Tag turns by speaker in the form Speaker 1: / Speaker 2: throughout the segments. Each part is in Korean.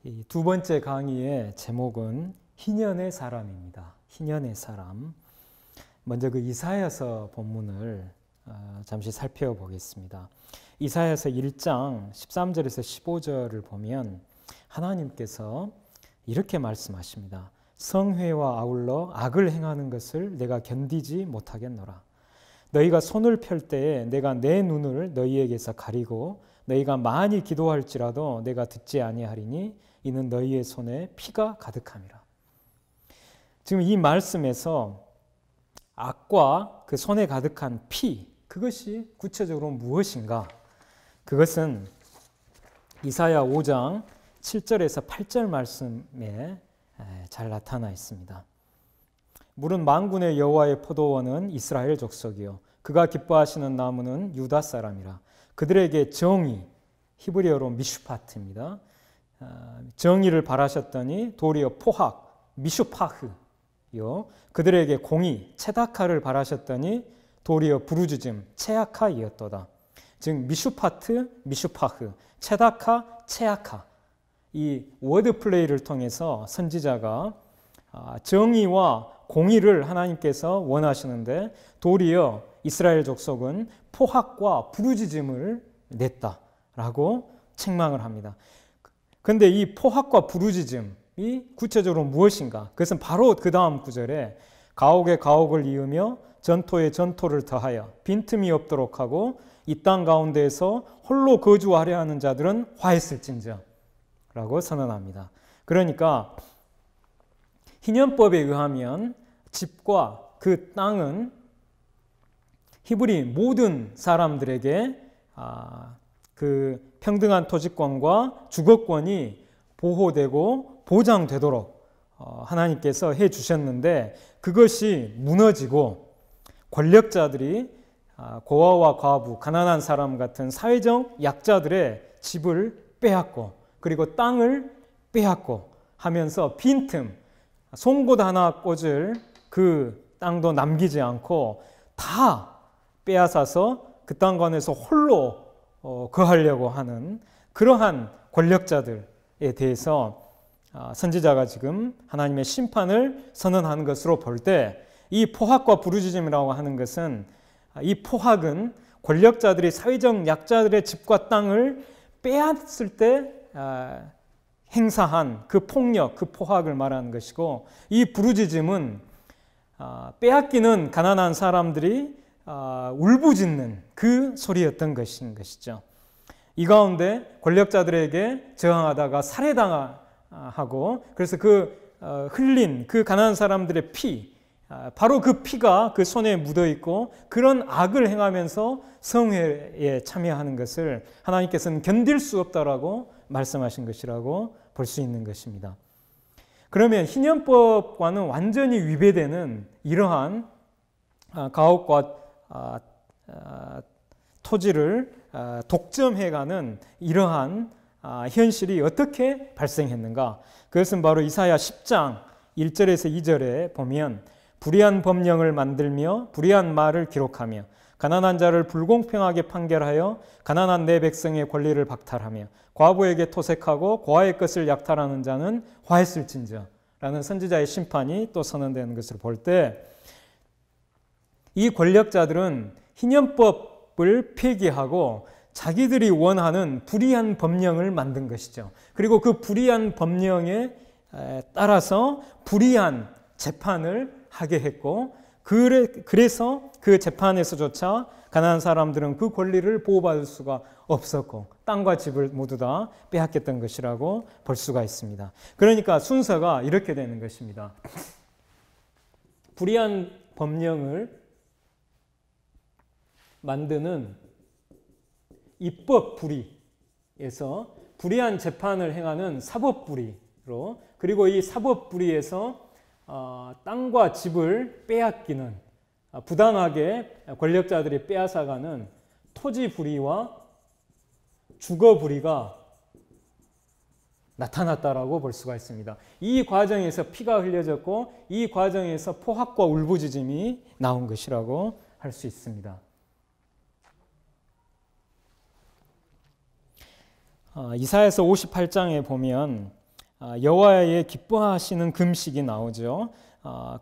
Speaker 1: 이 두 번째 강의의 제목은 희년의 사람입니다. 희년의 사람. 먼저 그 이사야서 본문을 잠시 살펴보겠습니다. 이사야서 1장 13절에서 15절을 보면 하나님께서 이렇게 말씀하십니다. 성회와 아울러 악을 행하는 것을 내가 견디지 못하겠노라. 너희가 손을 펼 때에 내가 내 눈을 너희에게서 가리고 너희가 많이 기도할지라도 내가 듣지 아니하리니 이는 너희의 손에 피가 가득함이라. 지금 이 말씀에서 악과 그 손에 가득한 피, 그것이 구체적으로 무엇인가? 그것은 이사야 5장 7절에서 8절 말씀에 잘 나타나 있습니다. 물은 만군의 여호와의 포도원은 이스라엘 족속이요 그가 기뻐하시는 나무는 유다 사람이라. 그들에게 정의, 히브리어로 미슈파트입니다. 정의를 바라셨더니 도리어 포학, 미슈파흐요. 그들에게 공의, 체다카를 바라셨더니 도리어 부르짖음, 체아카이었도다. 즉 미슈파트, 미슈파흐, 체다카, 체아카. 이 워드 플레이를 통해서 선지자가 정의와 공의를 하나님께서 원하시는데 도리어 이스라엘 족속은 포학과 부르짖음을 냈다라고 책망을 합니다. 그런데 이 포학과 부르짖음이 구체적으로 무엇인가? 그것은 바로 그 다음 구절에 가옥에 가옥을 이으며 전토에 전토를 더하여 빈틈이 없도록 하고 이 땅 가운데에서 홀로 거주하려 하는 자들은 화했을진저 라고 선언합니다. 그러니까 희년법에 의하면 집과 그 땅은 히브리 모든 사람들에게 그 평등한 토지권과 주거권이 보호되고 보장되도록 하나님께서 해 주셨는데 그것이 무너지고 권력자들이 고아와 과부, 가난한 사람 같은 사회적 약자들의 집을 빼앗고 그리고 땅을 빼앗고 하면서 빈틈, 송곳 하나 꽂을 그 땅도 남기지 않고 다 빼앗아서 그 땅간에서 홀로 거하려고 하는 그러한 권력자들에 대해서 선지자가 지금 하나님의 심판을 선언하는 것으로 볼 때 이 포학과 부르짖음이라고 하는 것은 이 포학은 권력자들이 사회적 약자들의 집과 땅을 빼앗을 때 행사한 그 폭력, 그 포학을 말하는 것이고 이 부르짖음은 빼앗기는 가난한 사람들이 울부짖는 그 소리였던 것인 것이죠. 이 가운데 권력자들에게 저항하다가 살해당하고 그래서 그 흘린 그 가난한 사람들의 피, 바로 그 피가 그 손에 묻어 있고 그런 악을 행하면서 성회에 참여하는 것을 하나님께서는 견딜 수 없다라고 말씀하신 것이라고 볼 수 있는 것입니다. 그러면 희년법과는 완전히 위배되는 이러한 가옥과 토지를 독점해가는 이러한 현실이 어떻게 발생했는가? 그것은 바로 이사야 10장 1절에서 2절에 보면 불의한 법령을 만들며 불의한 말을 기록하며 가난한 자를 불공평하게 판결하여 가난한 내 백성의 권리를 박탈하며 과부에게 토색하고 고아의 것을 약탈하는 자는 화했을진저 라는 선지자의 심판이 또 선언되는 것을 볼 때 이 권력자들은 희년법을 폐기하고 자기들이 원하는 불의한 법령을 만든 것이죠. 그리고 그 불의한 법령에 따라서 불의한 재판을 하게 했고 그래서 그 재판에서조차 가난한 사람들은 그 권리를 보호받을 수가 없었고 땅과 집을 모두 다 빼앗겼던 것이라고 볼 수가 있습니다. 그러니까 순서가 이렇게 되는 것입니다. 불의한 법령을 만드는 입법 불의에서 불의한 재판을 행하는 사법 불의로 그리고 이 사법 불의에서 땅과 집을 빼앗기는 부당하게 권력자들이 빼앗아가는 토지 불의와 주거 불의가 나타났다라고 볼 수가 있습니다. 이 과정에서 피가 흘려졌고 이 과정에서 포학과 울부짖음이 나온 것이라고 할 수 있습니다. 이사야서 58장에 보면 여호와의 기뻐하시는 금식이 나오죠.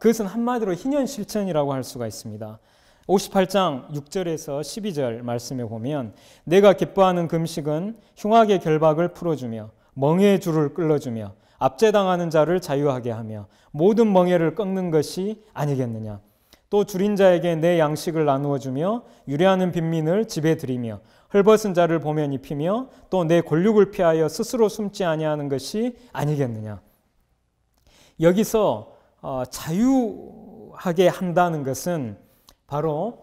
Speaker 1: 그것은 한마디로 희년 실천이라고 할 수가 있습니다. 58장 6절에서 12절 말씀에 보면 내가 기뻐하는 금식은 흉악의 결박을 풀어주며 멍에의 줄을 끌어주며 압제당하는 자를 자유하게 하며 모든 멍에를 꺾는 것이 아니겠느냐. 또 줄인 자에게 내 양식을 나누어 주며 유래하는 빈민을 집에 들이며 헐벗은 자를 보면 입히며 또 내 권력을 피하여 스스로 숨지 아니하는 것이 아니겠느냐. 여기서 자유하게 한다는 것은 바로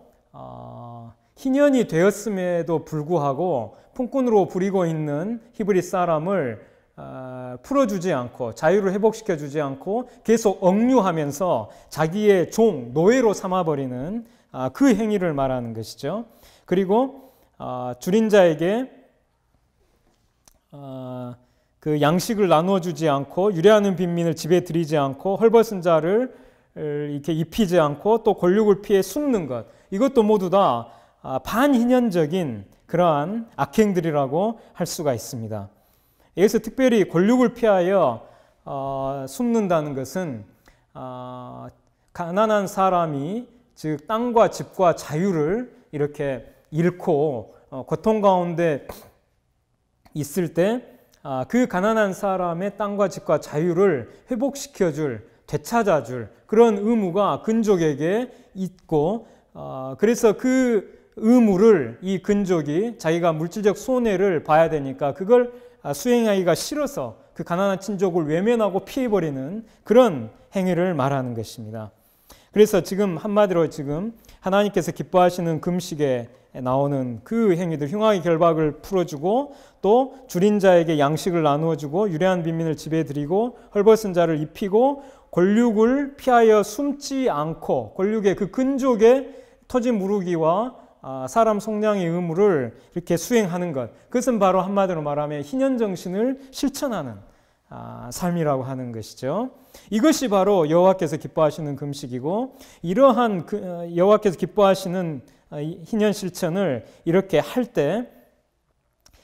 Speaker 1: 희년이 되었음에도 불구하고 품꾼으로 부리고 있는 히브리 사람을 풀어주지 않고 자유를 회복시켜주지 않고 계속 억류하면서 자기의 종, 노예로 삼아버리는 그 행위를 말하는 것이죠. 그리고 줄인 자에게 그 양식을 나누어 주지 않고 유래하는 빈민을 집에 들이지 않고 헐벗은 자를 이렇게 입히지 않고 또 권력을 피해 숨는 것, 이것도 모두 다 반희년적인 그러한 악행들이라고 할 수가 있습니다. 여기서 특별히 권력을 피하여 숨는다는 것은 가난한 사람이 즉 땅과 집과 자유를 이렇게 잃고 고통 가운데 있을 때 그 가난한 사람의 땅과 집과 자유를 회복시켜줄, 되찾아줄 그런 의무가 근족에게 있고 그래서 그 의무를 이 근족이 자기가 물질적 손해를 봐야 되니까 그걸 수행하기가 싫어서 그 가난한 친족을 외면하고 피해버리는 그런 행위를 말하는 것입니다. 그래서 지금 한마디로 지금 하나님께서 기뻐하시는 금식에 나오는 그 행위들, 흉악의 결박을 풀어주고 또 줄인 자에게 양식을 나누어주고 유래한 빈민을 집에 들이고 헐벗은 자를 입히고 권력을 피하여 숨지 않고 권력의 그 근족의 토지 무르기와 사람 속량의 의무를 이렇게 수행하는 것, 그것은 바로 한마디로 말하면 희년정신을 실천하는 삶이라고 하는 것이죠. 이것이 바로 여호와께서 기뻐하시는 금식이고 이러한 여호와께서 기뻐하시는 희년 실천을 이렇게 할 때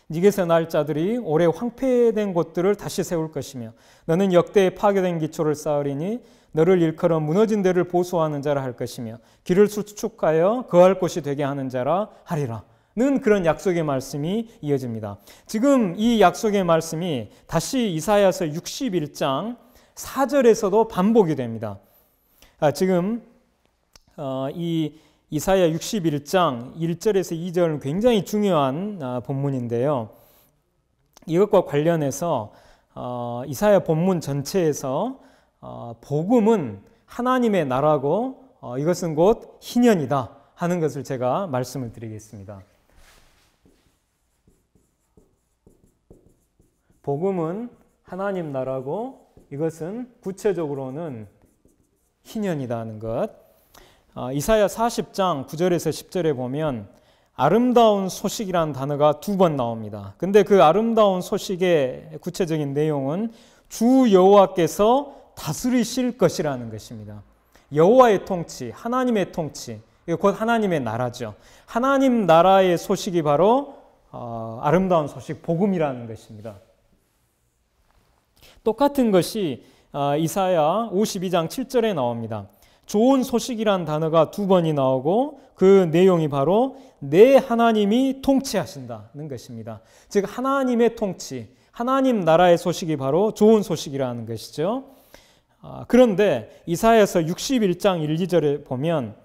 Speaker 1: 네게서 날 자들이 오래 황폐된 곳들을 다시 세울 것이며 너는 역대에 파괴된 기초를 쌓으리니 너를 일컬어 무너진 데를 보수하는 자라 할 것이며 길을 수축하여 거할 곳이 되게 하는 자라 하리라 는 그런 약속의 말씀이 이어집니다. 지금 이 약속의 말씀이 다시 이사야서 61장 4절에서도 반복이 됩니다. 지금 이 이사야 61장 1절에서 2절은 굉장히 중요한 본문인데요. 이것과 관련해서 이사야 본문 전체에서 복음은 하나님의 나라고 이것은 곧 희년이다 하는 것을 제가 말씀을 드리겠습니다. 복음은 하나님 나라고 이것은 구체적으로는 희년이다 하는 것. 이사야 40장 9절에서 10절에 보면 아름다운 소식이라는 단어가 2번 나옵니다. 근데 그 아름다운 소식의 구체적인 내용은 주 여호와께서 다스리실 것이라는 것입니다. 여호와의 통치, 하나님의 통치, 곧 하나님의 나라죠. 하나님 나라의 소식이 바로 아름다운 소식, 복음이라는 것입니다. 똑같은 것이 이사야 52장 7절에 나옵니다. 좋은 소식이란 단어가 2번이 나오고 그 내용이 바로 내 하나님이 통치하신다는 것입니다. 즉 하나님의 통치, 하나님 나라의 소식이 바로 좋은 소식이라는 것이죠. 그런데 이사야서 61장 1, 2절에 보면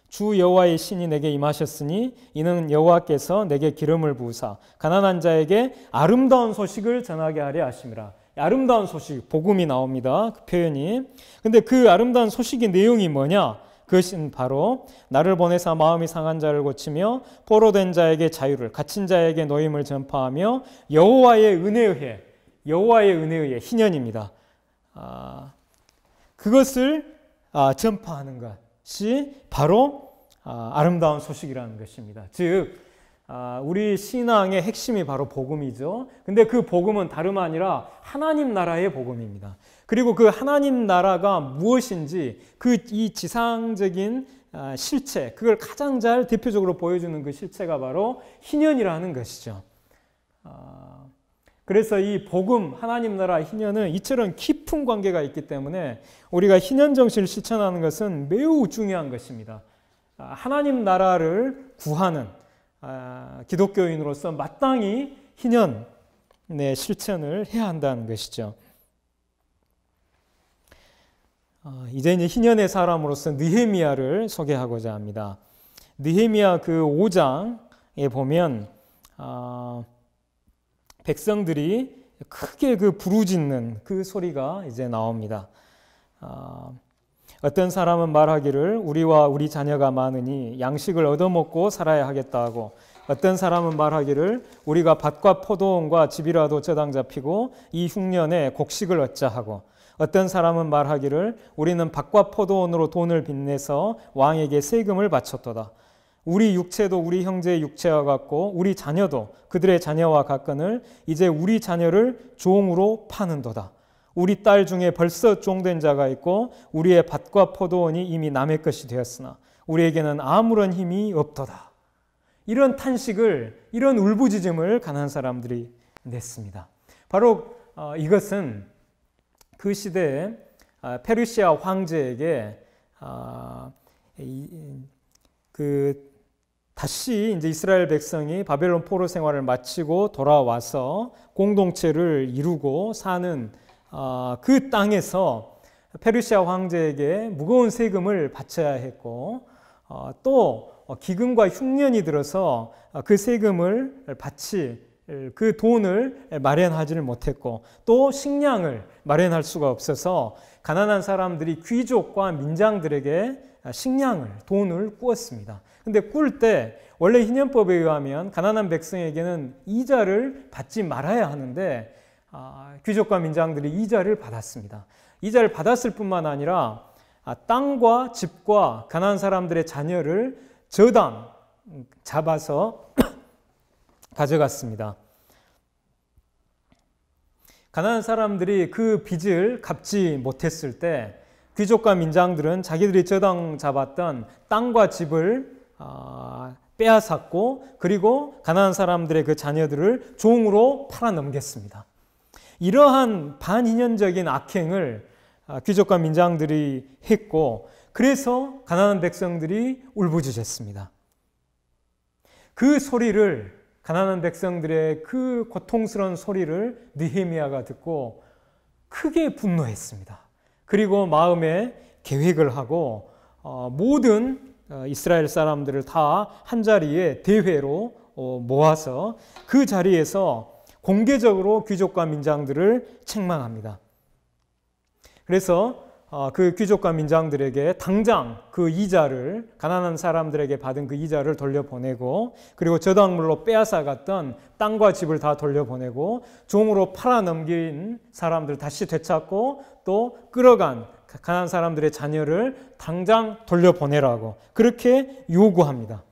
Speaker 1: 주 여호와의 신이 내게 임하셨으니 이는 여호와께서 내게 기름을 부으사 가난한 자에게 아름다운 소식을 전하게 하려 하심이라. 아름다운 소식, 복음이 나옵니다. 그 표현이. 근데 그 아름다운 소식의 내용이 뭐냐? 그것은 바로 나를 보내사 마음이 상한 자를 고치며 포로된 자에게 자유를, 갇힌 자에게 노임을 전파하며 여호와의 은혜에 의해 희년입니다. 그것을 전파하는 것이 바로 아름다운 소식이라는 것입니다. 즉 우리 신앙의 핵심이 바로 복음이죠. 근데 그 복음은 다름 아니라 하나님 나라의 복음입니다. 그리고 그 하나님 나라가 무엇인지 이 지상적인 실체, 그걸 가장 잘 대표적으로 보여주는 그 실체가 바로 희년이라는 것이죠. 그래서 이 복음, 하나님 나라, 희년은 이처럼 깊은 관계가 있기 때문에 우리가 희년 정신을 실천하는 것은 매우 중요한 것입니다. 하나님 나라를 구하는 기독교인으로서 마땅히 희년의 실천을 해야 한다는 것이죠. 이제 희년의 사람으로서 느헤미야를 소개하고자 합니다. 느헤미야 그 5장에 보면 백성들이 크게 그 부르짖는 그 소리가 이제 나옵니다. 어떤 사람은 말하기를 우리와 우리 자녀가 많으니 양식을 얻어먹고 살아야 하겠다 하고, 어떤 사람은 말하기를 우리가 밭과 포도원과 집이라도 저당 잡히고 이 흉년에 곡식을 얻자 하고, 어떤 사람은 말하기를 우리는 밭과 포도원으로 돈을 빚내서 왕에게 세금을 바쳤도다. 우리 육체도 우리 형제의 육체와 같고 우리 자녀도 그들의 자녀와 같거늘 이제 우리 자녀를 종으로 파는도다. 우리 딸 중에 벌써 종된 자가 있고 우리의 밭과 포도원이 이미 남의 것이 되었으나 우리에게는 아무런 힘이 없도다. 이런 탄식을, 이런 울부짖음을 가난한 사람들이 냈습니다. 바로 이것은 그 시대에 페르시아 황제에게 다시 이제 이스라엘 백성이 바벨론 포로 생활을 마치고 돌아와서 공동체를 이루고 사는 그 땅에서 페르시아 황제에게 무거운 세금을 바쳐야 했고, 또 기근과 흉년이 들어서 그 세금을 바칠 그 돈을 마련하지를 못했고, 또 식량을 마련할 수가 없어서 가난한 사람들이 귀족과 민장들에게 식량을, 돈을 꾸었습니다. 근데 꿀 때 원래 희년법에 의하면 가난한 백성에게는 이자를 받지 말아야 하는데 귀족과 민장들이 이자를 받았습니다. 이자를 받았을 뿐만 아니라 땅과 집과 가난한 사람들의 자녀를 저당 잡아서 가져갔습니다. 가난한 사람들이 그 빚을 갚지 못했을 때 귀족과 민장들은 자기들이 저당 잡았던 땅과 집을 빼앗았고, 그리고 가난한 사람들의 그 자녀들을 종으로 팔아넘겼습니다. 이러한 반인연적인 악행을 귀족과 민장들이 했고, 그래서 가난한 백성들이 울부짖었습니다. 그 소리를, 가난한 백성들의 그 고통스러운 소리를 느헤미야가 듣고 크게 분노했습니다. 그리고 마음에 계획을 하고 모든 이스라엘 사람들을 다 한자리에 대회로 모아서 그 자리에서 공개적으로 귀족과 민장들을 책망합니다. 그래서 그 귀족과 민장들에게 당장 그 이자를, 가난한 사람들에게 받은 그 이자를 돌려보내고, 그리고 저당물로 빼앗아갔던 땅과 집을 다 돌려보내고, 종으로 팔아넘긴 사람들 다시 되찾고, 또 끌어간 가난한 사람들의 자녀를 당장 돌려보내라고 그렇게 요구합니다.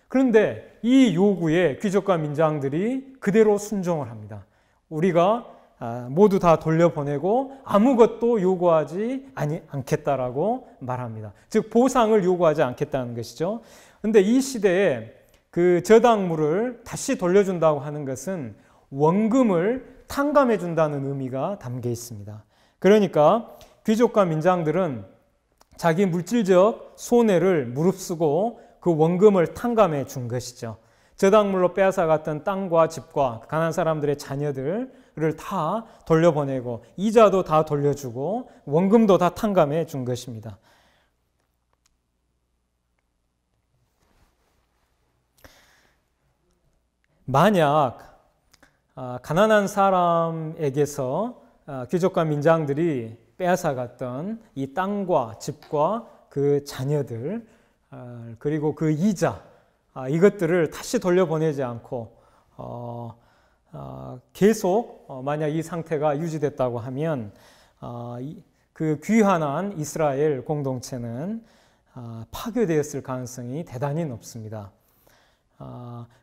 Speaker 1: 그런데 이 요구에 귀족과 민장들이 그대로 순종을 합니다. 우리가 모두 다 돌려보내고 아무것도 요구하지 않겠다라고 말합니다. 즉 보상을 요구하지 않겠다는 것이죠. 그런데 이 시대에 그 저당물을 다시 돌려준다고 하는 것은 원금을 탕감해 준다는 의미가 담겨 있습니다. 그러니까 귀족과 민장들은 자기 물질적 손해를 무릅쓰고 그 원금을 탕감해 준 것이죠. 저당물로 빼앗아갔던 땅과 집과 가난한 사람들의 자녀들을 다 돌려보내고 이자도 다 돌려주고 원금도 다 탕감해 준 것입니다. 만약 가난한 사람에게서 귀족과 민장들이 빼앗아갔던 이 땅과 집과 그 자녀들, 그리고 그 이자, 이것들을 다시 돌려보내지 않고 계속 만약 이 상태가 유지됐다고 하면 그 귀환한 이스라엘 공동체는 파괴되었을 가능성이 대단히 높습니다.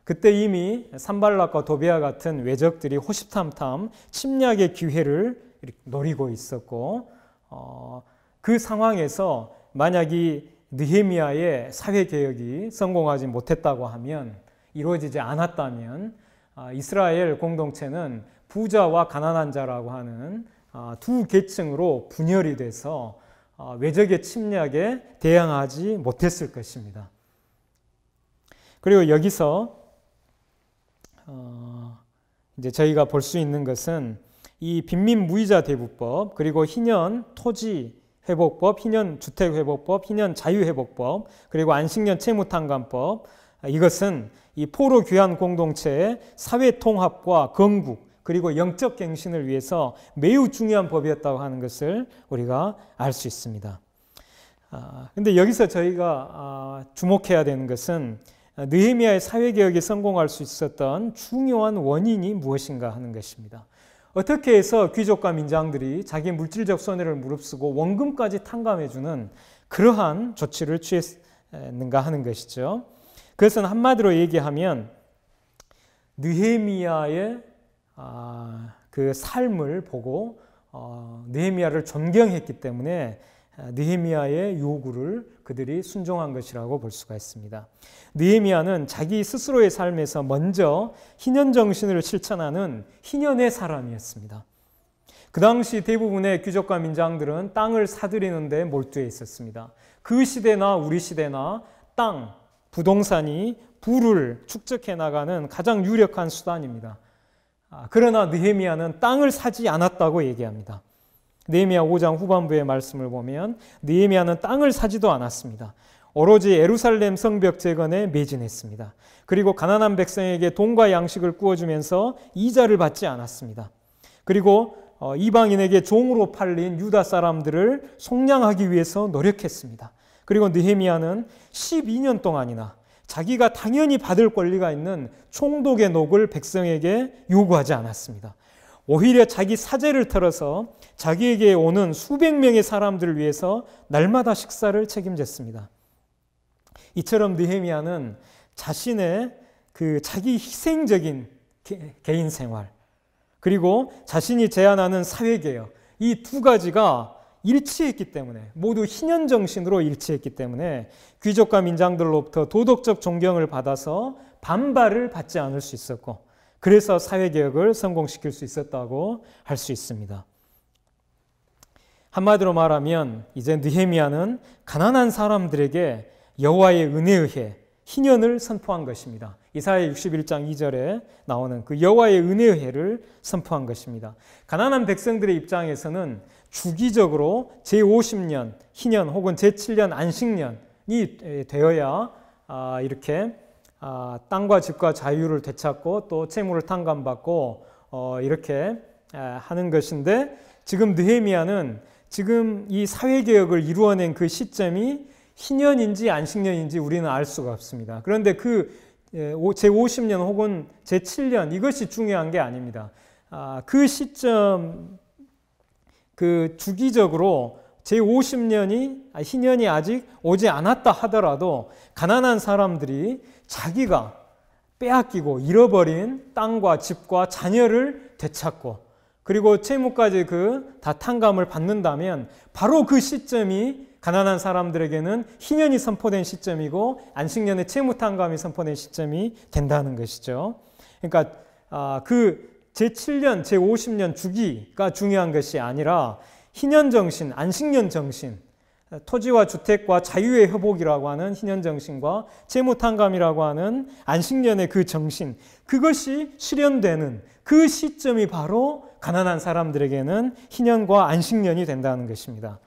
Speaker 1: 그때 이미 산발락과 도비아 같은 외적들이 호시탐탐 침략의 기회를 노리고 있었고, 그 상황에서 만약 이 느헤미야의 사회개혁이 성공하지 못했다고 하면, 이루어지지 않았다면 이스라엘 공동체는 부자와 가난한 자라고 하는 두 계층으로 분열이 돼서 외적의 침략에 대항하지 못했을 것입니다. 그리고 여기서 이제 저희가 볼 수 있는 것은 이 빈민 무이자 대부법, 그리고 희년 토지 회복법, 희년 주택 회복법, 희년 자유 회복법, 그리고 안식년 채무 탕감법, 이것은 이 포로 귀환 공동체의 사회 통합과 건국, 그리고 영적 갱신을 위해서 매우 중요한 법이었다고 하는 것을 우리가 알 수 있습니다. 근데 여기서 저희가 주목해야 되는 것은 느헤미야의 사회개혁이 성공할 수 있었던 중요한 원인이 무엇인가 하는 것입니다. 어떻게 해서 귀족과 민장들이 자기 물질적 손해를 무릅쓰고 원금까지 탕감해주는 그러한 조치를 취했는가 하는 것이죠. 그것은 한마디로 얘기하면 느헤미야의 그 삶을 보고 느헤미야를 존경했기 때문에 느헤미야의 요구를 그들이 순종한 것이라고 볼 수가 있습니다. 느헤미야는 자기 스스로의 삶에서 먼저 희년 정신을 실천하는 희년의 사람이었습니다. 그 당시 대부분의 귀족과 민장들은 땅을 사들이는 데 몰두해 있었습니다. 그 시대나 우리 시대나 땅, 부동산이 부를 축적해 나가는 가장 유력한 수단입니다. 그러나 느헤미야는 땅을 사지 않았다고 얘기합니다. 느헤미야 5장 후반부의 말씀을 보면 느헤미야는 땅을 사지도 않았습니다. 오로지 예루살렘 성벽 재건에 매진했습니다. 그리고 가난한 백성에게 돈과 양식을 구워주면서 이자를 받지 않았습니다. 그리고 이방인에게 종으로 팔린 유다 사람들을 속량하기 위해서 노력했습니다. 그리고 느헤미야는 12년 동안이나 자기가 당연히 받을 권리가 있는 총독의 녹을 백성에게 요구하지 않았습니다. 오히려 자기 사제를 털어서 자기에게 오는 수백 명의 사람들을 위해서 날마다 식사를 책임졌습니다. 이처럼 느헤미야는 자신의 그 자기 희생적인 개인 생활, 그리고 자신이 제안하는 사회개혁, 이 두 가지가 일치했기 때문에, 모두 희년 정신으로 일치했기 때문에 귀족과 민장들로부터 도덕적 존경을 받아서 반발을 받지 않을 수 있었고, 그래서 사회개혁을 성공시킬 수 있었다고 할 수 있습니다. 한마디로 말하면 이제 느헤미야는 가난한 사람들에게 여호와의 은혜에 의해 희년을 선포한 것입니다. 이사야 61장 2절에 나오는 그 여호와의 은혜의 해를 선포한 것입니다. 가난한 백성들의 입장에서는 주기적으로 제50년 희년 혹은 제7년 안식년이 되어야 이렇게 땅과 집과 자유를 되찾고 또 채무를 탕감받고 이렇게 하는 것인데, 지금 느헤미야는 지금 이 사회개혁을 이루어낸 그 시점이 희년인지 안식년인지 우리는 알 수가 없습니다. 그런데 그 제50년 혹은 제7년 이것이 중요한 게 아닙니다. 그 시점, 그 주기적으로 제50년이 희년이 아직 오지 않았다 하더라도 가난한 사람들이 자기가 빼앗기고 잃어버린 땅과 집과 자녀를 되찾고 그리고 채무까지 다 탕감을 받는다면 바로 그 시점이 가난한 사람들에게는 희년이 선포된 시점이고 안식년의 채무 탕감이 선포된 시점이 된다는 것이죠. 그러니까 그 제7년, 제50년 주기가 중요한 것이 아니라 희년 정신, 안식년 정신, 토지와 주택과 자유의 회복이라고 하는 희년 정신과 채무 탕감이라고 하는 안식년의 그 정신, 그것이 실현되는 그 시점이 바로 가난한 사람들에게는 희년과 안식년이 된다는 것입니다.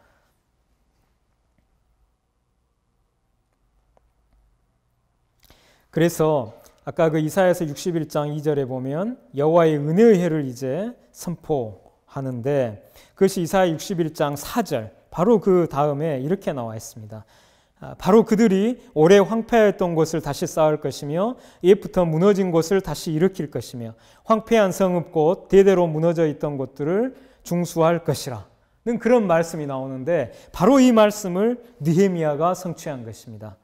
Speaker 1: 그래서 아까 그 이사야서 61장 2절에 보면 여호와의 은혜의 해를 이제 선포하는데, 그것이 이사야 61장 4절 바로 그 다음에 이렇게 나와 있습니다. 바로 그들이 오래 황폐했던 곳을 다시 쌓을 것이며 옛부터 무너진 곳을 다시 일으킬 것이며 황폐한 성읍 대대로 무너져 있던 곳들을 중수할 것이라 는 그런 말씀이 나오는데, 바로 이 말씀을 느헤미야가 성취한 것입니다.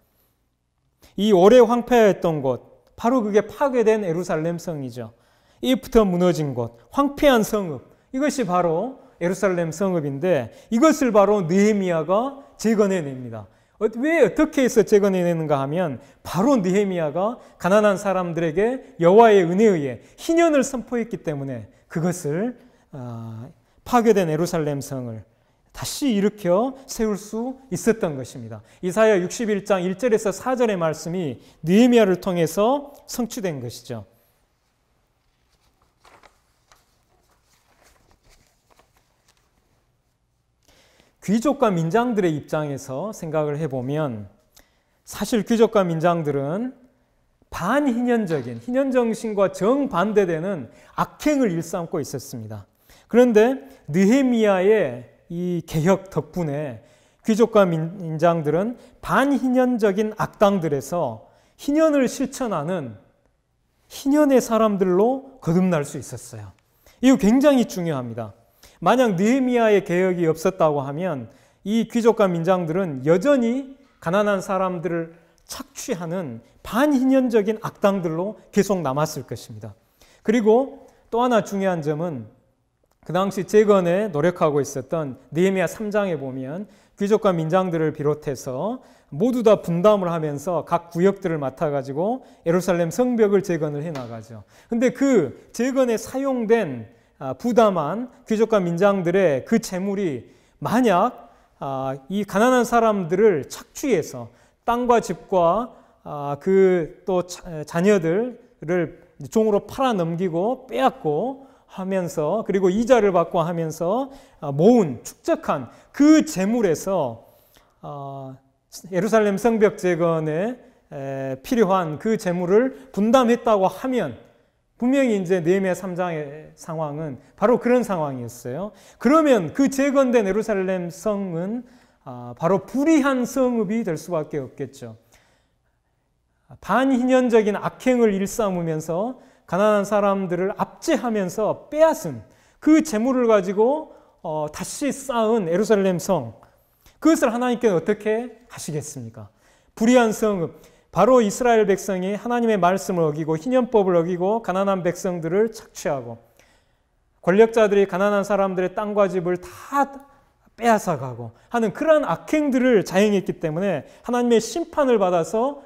Speaker 1: 이 오래 황폐했던 곳, 바로 그게 파괴된 예루살렘 성이죠. 옛부터 무너진 곳, 황폐한 성읍, 이것이 바로 예루살렘 성읍인데 이것을 바로 느헤미야가 재건해냅니다. 왜 어떻게 해서 재건해내는가 하면 바로 느헤미야가 가난한 사람들에게 여호와의 은혜에 의해 희년을 선포했기 때문에 그것을 파괴된 예루살렘 성을 다시 일으켜 세울 수 있었던 것입니다. 이사야 61장 1절에서 4절의 말씀이 느헤미야를 통해서 성취된 것이죠. 귀족과 민장들의 입장에서 생각을 해보면 사실 귀족과 민장들은 반희년적인 희년정신과 정반대되는 악행을 일삼고 있었습니다. 그런데 느헤미야의 이 개혁 덕분에 귀족과 민장들은 반희년적인 악당들에서 희년을 실천하는 희년의 사람들로 거듭날 수 있었어요. 이거 굉장히 중요합니다. 만약 느헤미야의 개혁이 없었다고 하면 이 귀족과 민장들은 여전히 가난한 사람들을 착취하는 반희년적인 악당들로 계속 남았을 것입니다. 그리고 또 하나 중요한 점은 그 당시 재건에 노력하고 있었던 느헤미야 3장에 보면 귀족과 민장들을 비롯해서 모두 다 분담을 하면서 각 구역들을 맡아가지고 예루살렘 성벽을 재건을 해나가죠. 근데 그 재건에 사용된 부담한 귀족과 민장들의 그 재물이 만약 이 가난한 사람들을 착취해서 땅과 집과 그 또 자녀들을 종으로 팔아 넘기고 빼앗고 하면서 그리고 이자를 받고 하면서 모은 축적한 그 재물에서 예루살렘 성벽 재건에 필요한 그 재물을 분담했다고 하면 분명히 이제 느헤미야 3장의 상황은 바로 그런 상황이었어요. 그러면 그 재건된 예루살렘 성은 바로 불의한 성읍이 될 수밖에 없겠죠. 반희년적인 악행을 일삼으면서 가난한 사람들을 압제하면서 빼앗은 그 재물을 가지고 다시 쌓은 예루살렘 성, 그것을 하나님께서 어떻게 하시겠습니까? 불의한 성읍, 바로 이스라엘 백성이 하나님의 말씀을 어기고 희년법을 어기고 가난한 백성들을 착취하고 권력자들이 가난한 사람들의 땅과 집을 다 빼앗아가고 하는 그러한 악행들을 자행했기 때문에 하나님의 심판을 받아서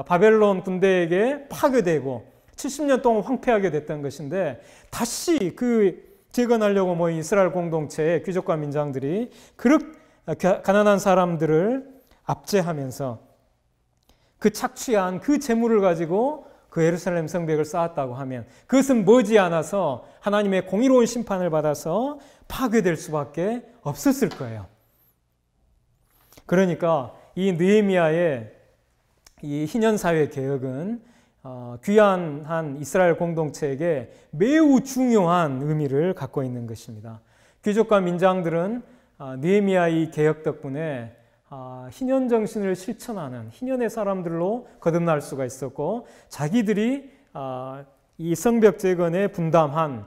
Speaker 1: 바벨론 군대에게 파괴되고 70년 동안 황폐하게 됐던 것인데 다시 그 재건하려고 모인 이스라엘 공동체의 귀족과 민장들이 가난한 사람들을 압제하면서 그 착취한 그 재물을 가지고 그 예루살렘 성벽을 쌓았다고 하면 그것은 머지않아서 하나님의 공의로운 심판을 받아서 파괴될 수밖에 없었을 거예요. 그러니까 이 느헤미야의 이 희년사회 개혁은 귀한 이스라엘 공동체에게 매우 중요한 의미를 갖고 있는 것입니다. 귀족과 민장들은 느헤미야의 개혁 덕분에 희년 정신을 실천하는 희년의 사람들로 거듭날 수가 있었고 자기들이 이 성벽 재건에 분담한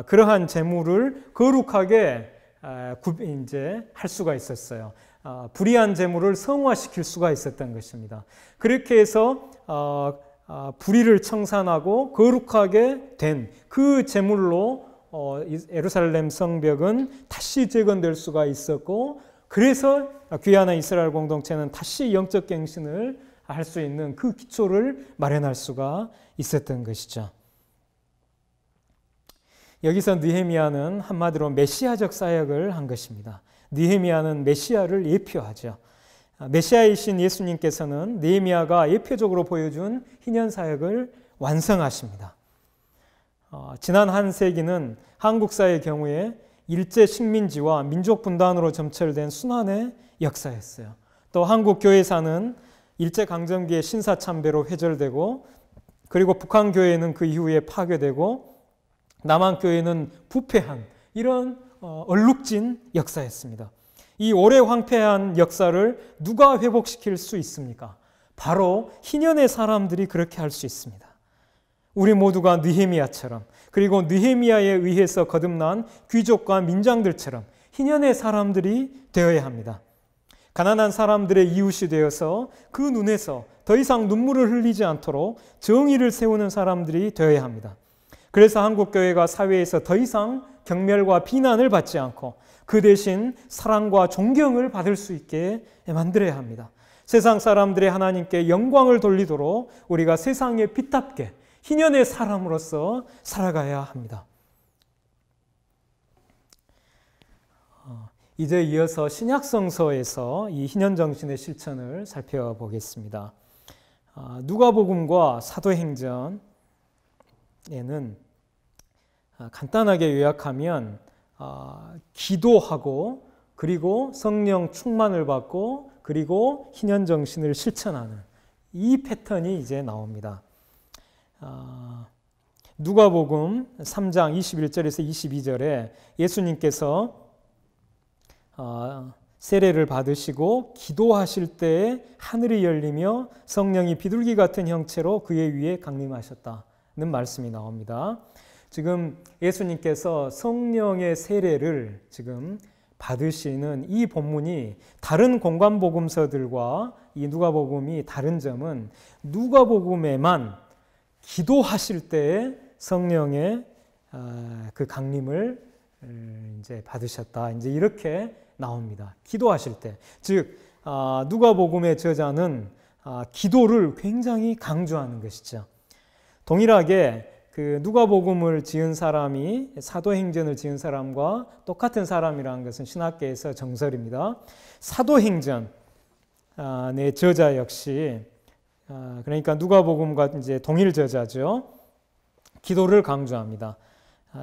Speaker 1: 그러한 재물을 거룩하게 이제 할 수가 있었어요. 불의한 재물을 성화시킬 수가 있었던 것입니다. 그렇게 해서 불의를 청산하고 거룩하게 된 그 재물로 예루살렘 성벽은 다시 재건될 수가 있었고 그래서 귀한 이스라엘 공동체는 다시 영적 갱신을 할 수 있는 그 기초를 마련할 수가 있었던 것이죠. 여기서 느헤미야는 한마디로 메시아적 사역을 한 것입니다. 느헤미야는 메시아를 예표하죠. 메시아이신 예수님께서는 느헤미야가 예표적으로 보여준 희년 사역을 완성하십니다. 지난 한 세기는 한국사의 경우에 일제 식민지와 민족 분단으로 점철된 순환의 역사였어요. 또 한국 교회사는 일제 강점기에 신사참배로 회절되고 그리고 북한 교회는 그 이후에 파괴되고 남한 교회는 부패한 이런 얼룩진 역사였습니다. 이 오래 황폐한 역사를 누가 회복시킬 수 있습니까? 바로 희년의 사람들이 그렇게 할 수 있습니다. 우리 모두가 느헤미야처럼 그리고 느헤미야에 의해서 거듭난 귀족과 민장들처럼 희년의 사람들이 되어야 합니다. 가난한 사람들의 이웃이 되어서 그 눈에서 더 이상 눈물을 흘리지 않도록 정의를 세우는 사람들이 되어야 합니다. 그래서 한국교회가 사회에서 더 이상 경멸과 비난을 받지 않고 그 대신 사랑과 존경을 받을 수 있게 만들어야 합니다. 세상 사람들이 하나님께 영광을 돌리도록 우리가 세상의 빛답게 희년의 사람으로서 살아가야 합니다. 이제 이어서 신약성서에서 이 희년정신의 실천을 살펴보겠습니다. 누가복음과 사도행전에는 간단하게 요약하면 기도하고 그리고 성령 충만을 받고 그리고 희년정신을 실천하는 이 패턴이 이제 나옵니다. 누가복음 3장 21절에서 22절에 예수님께서 세례를 받으시고 기도하실 때에 하늘이 열리며 성령이 비둘기 같은 형체로 그의 위에 강림하셨다는 말씀이 나옵니다. 지금 예수님께서 성령의 세례를 지금 받으시는 이 본문이 다른 공관복음서들과 이 누가복음이 다른 점은 누가복음에만 기도하실 때에 성령의 그 강림을 이제 받으셨다. 이제 이렇게 나옵니다. 기도하실 때. 즉, 누가복음의 저자는 기도를 굉장히 강조하는 것이죠. 동일하게 그 누가복음을 지은 사람이 사도행전을 지은 사람과 똑같은 사람이라는 것은 신학계에서 정설입니다. 사도행전의 저자 역시 그러니까 누가복음과 이제 동일 저자죠. 기도를 강조합니다.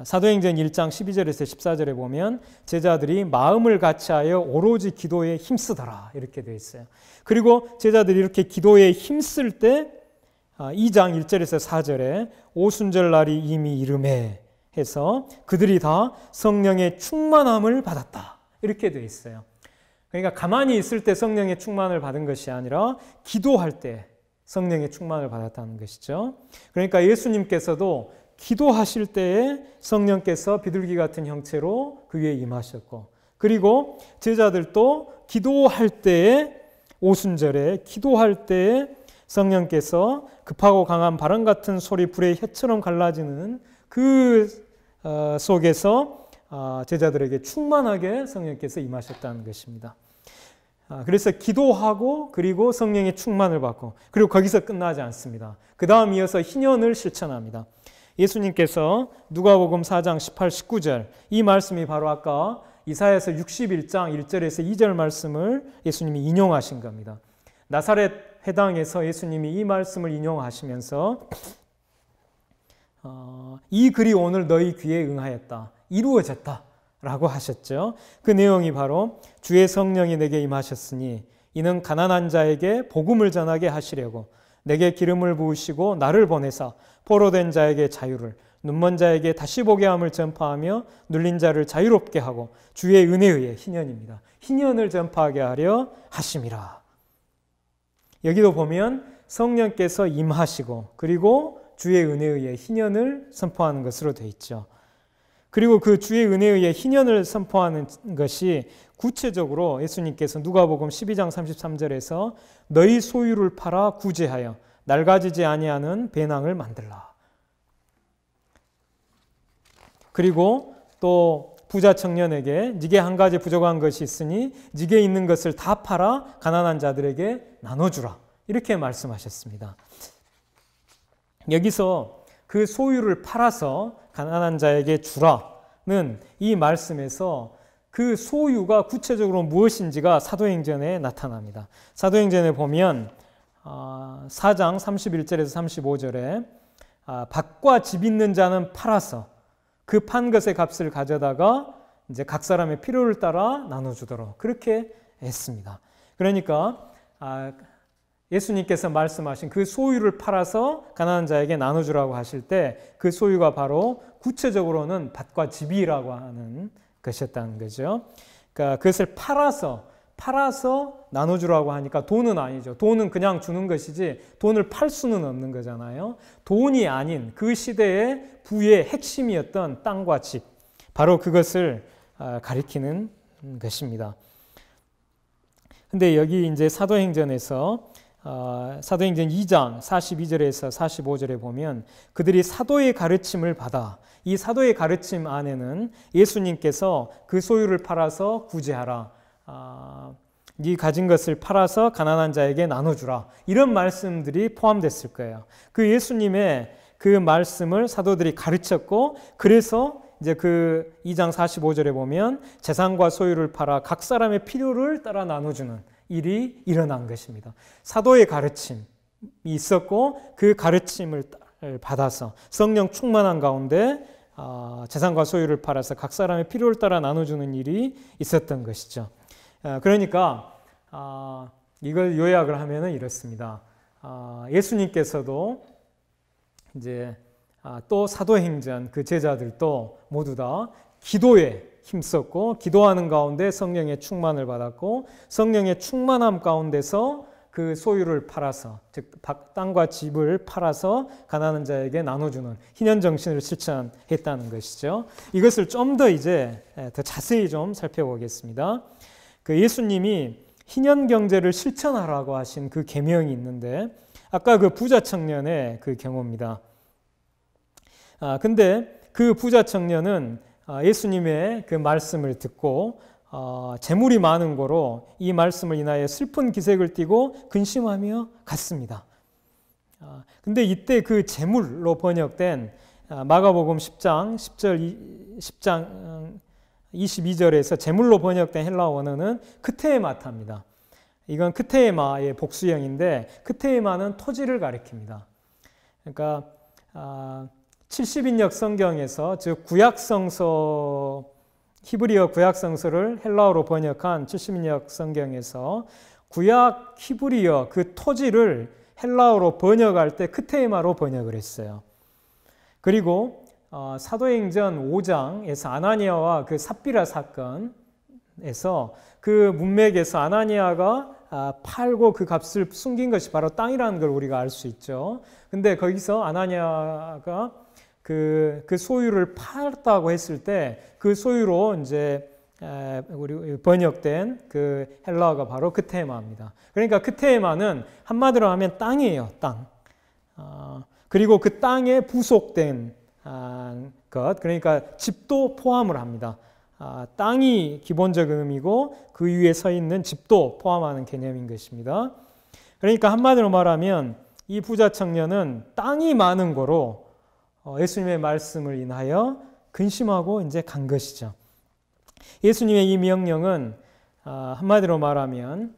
Speaker 1: 사도행전 1장 12절에서 14절에 보면 제자들이 마음을 같이하여 오로지 기도에 힘쓰더라 이렇게 되어 있어요. 그리고 제자들이 이렇게 기도에 힘쓸 때 2장 1절에서 4절에 오순절 날이 이미 이르매 해서 그들이 다 성령의 충만함을 받았다 이렇게 되어 있어요. 그러니까 가만히 있을 때 성령의 충만을 받은 것이 아니라 기도할 때 성령의 충만을 받았다는 것이죠. 그러니까 예수님께서도 기도하실 때에 성령께서 비둘기 같은 형체로 그 위에 임하셨고 그리고 제자들도 기도할 때에 오순절에 기도할 때에 성령께서 급하고 강한 바람 같은 소리 불의 혀처럼 갈라지는 그 속에서 제자들에게 충만하게 성령께서 임하셨다는 것입니다. 그래서 기도하고 그리고 성령의 충만을 받고 그리고 거기서 끝나지 않습니다. 그 다음 이어서 희년을 실천합니다. 예수님께서 누가복음 4장 18, 19절 이 말씀이 바로 아까 이사야서 61장 1절에서 2절 말씀을 예수님이 인용하신 겁니다. 나사렛 회당에서 예수님이 이 말씀을 인용하시면서 이 글이 오늘 너희 귀에 응하였다. 이루어졌다. 라고 하셨죠. 그 내용이 바로 주의 성령이 내게 임하셨으니 이는 가난한 자에게 복음을 전하게 하시려고 내게 기름을 부으시고 나를 보내사 포로된 자에게 자유를 눈먼 자에게 다시 보게 함을 전파하며 눌린 자를 자유롭게 하고 주의 은혜에 의해 희년입니다. 희년을 전파하게 하려 하심이라. 여기도 보면 성령께서 임하시고 그리고 주의 은혜에 의해 희년을 선포하는 것으로 되어 있죠. 그리고 그 주의 은혜에 의해 희년을 선포하는 것이 구체적으로 예수님께서 누가복음 12장 33절에서 너희 소유를 팔아 구제하여 낡아지지 아니하는 배낭을 만들라. 그리고 또 부자 청년에게 네게 한 가지 부족한 것이 있으니 네게 있는 것을 다 팔아 가난한 자들에게 나눠주라. 이렇게 말씀하셨습니다. 여기서 그 소유를 팔아서 가난한 자에게 주라는 이 말씀에서 그 소유가 구체적으로 무엇인지가 사도행전에 나타납니다. 사도행전에 보면 4장 31절에서 35절에 밭과 집 있는 자는 팔아서 그 판 것의 값을 가져다가 이제 각 사람의 필요를 따라 나눠주도록 그렇게 했습니다. 그러니까 예수님께서 말씀하신 그 소유를 팔아서 가난한 자에게 나눠주라고 하실 때 그 소유가 바로 구체적으로는 밭과 집이라고 하는 것이었다는 거죠. 그러니까 그것을 팔아서 나눠주라고 하니까 돈은 아니죠. 돈은 그냥 주는 것이지 돈을 팔 수는 없는 거잖아요. 돈이 아닌 그 시대의 부의 핵심이었던 땅과 집, 바로 그것을 가리키는 것입니다. 근데 여기 이제 사도행전에서 사도행전 2장 42절에서 45절에 보면 그들이 사도의 가르침을 받아 이 사도의 가르침 안에는 예수님께서 그 소유를 팔아서 구제하라, 네 가진 것을 팔아서 가난한 자에게 나눠주라. 이런 말씀들이 포함됐을 거예요. 그 예수님의 그 말씀을 사도들이 가르쳤고, 그래서 이제 그 2장 45절에 보면 재산과 소유를 팔아 각 사람의 필요를 따라 나눠주는 일이 일어난 것입니다. 사도의 가르침이 있었고, 그 가르침을 받아서 성령 충만한 가운데 재산과 소유를 팔아서 각 사람의 필요를 따라 나눠주는 일이 있었던 것이죠. 그러니까 이걸 요약을 하면은 이렇습니다. 예수님께서도 이제 또 사도행전 그 제자들도 모두 다 기도에 힘썼고, 기도하는 가운데 성령의 충만을 받았고, 성령의 충만함 가운데서 그 소유를 팔아서, 즉 땅과 집을 팔아서 가난한 자에게 나눠주는 희년 정신을 실천했다는 것이죠. 이것을 좀 더 이제 더 자세히 좀 살펴보겠습니다. 그 예수님이 희년 경제를 실천하라고 하신 그 계명이 있는데, 아까 그 부자 청년의 그 경우입니다. 근데 그 부자 청년은 예수님의 그 말씀을 듣고 재물이 많은 거로 이 말씀을 인하여 슬픈 기색을 띠고 근심하며 갔습니다. 근데 이때 그 재물로 번역된 마가복음 10장 10장 22절에서 재물로 번역된 헬라어 원어는 크테에마타입니다. 이건 크테에마의 복수형인데, 크테에마는 토지를 가리킵니다. 그러니까 70인역 성경에서, 즉 구약성서, 히브리어 구약성서를 헬라어로 번역한 70인역 성경에서 구약 히브리어 그 토지를 헬라어로 번역할 때 크테에마로 번역을 했어요. 그리고 사도행전 5장에서 아나니아와 그 삽비라 사건에서 그 문맥에서 아나니아가 팔고 그 값을 숨긴 것이 바로 땅이라는 걸 우리가 알 수 있죠. 근데 거기서 아나니아가 그 소유를 팔았다고 했을 때 그 소유로 이제 우리 번역된 그 헬라어가 바로 크테에마입니다. 그러니까 크테에마는 한마디로 하면 땅이에요, 땅. 그리고 그 땅에 부속된 것, 그러니까 집도 포함을 합니다. 땅이 기본적인 의미고 그 위에 서 있는 집도 포함하는 개념인 것입니다. 그러니까 한마디로 말하면 이 부자 청년은 땅이 많은 거로 예수님의 말씀을 인하여 근심하고 이제 간 것이죠. 예수님의 이 명령은 한마디로 말하면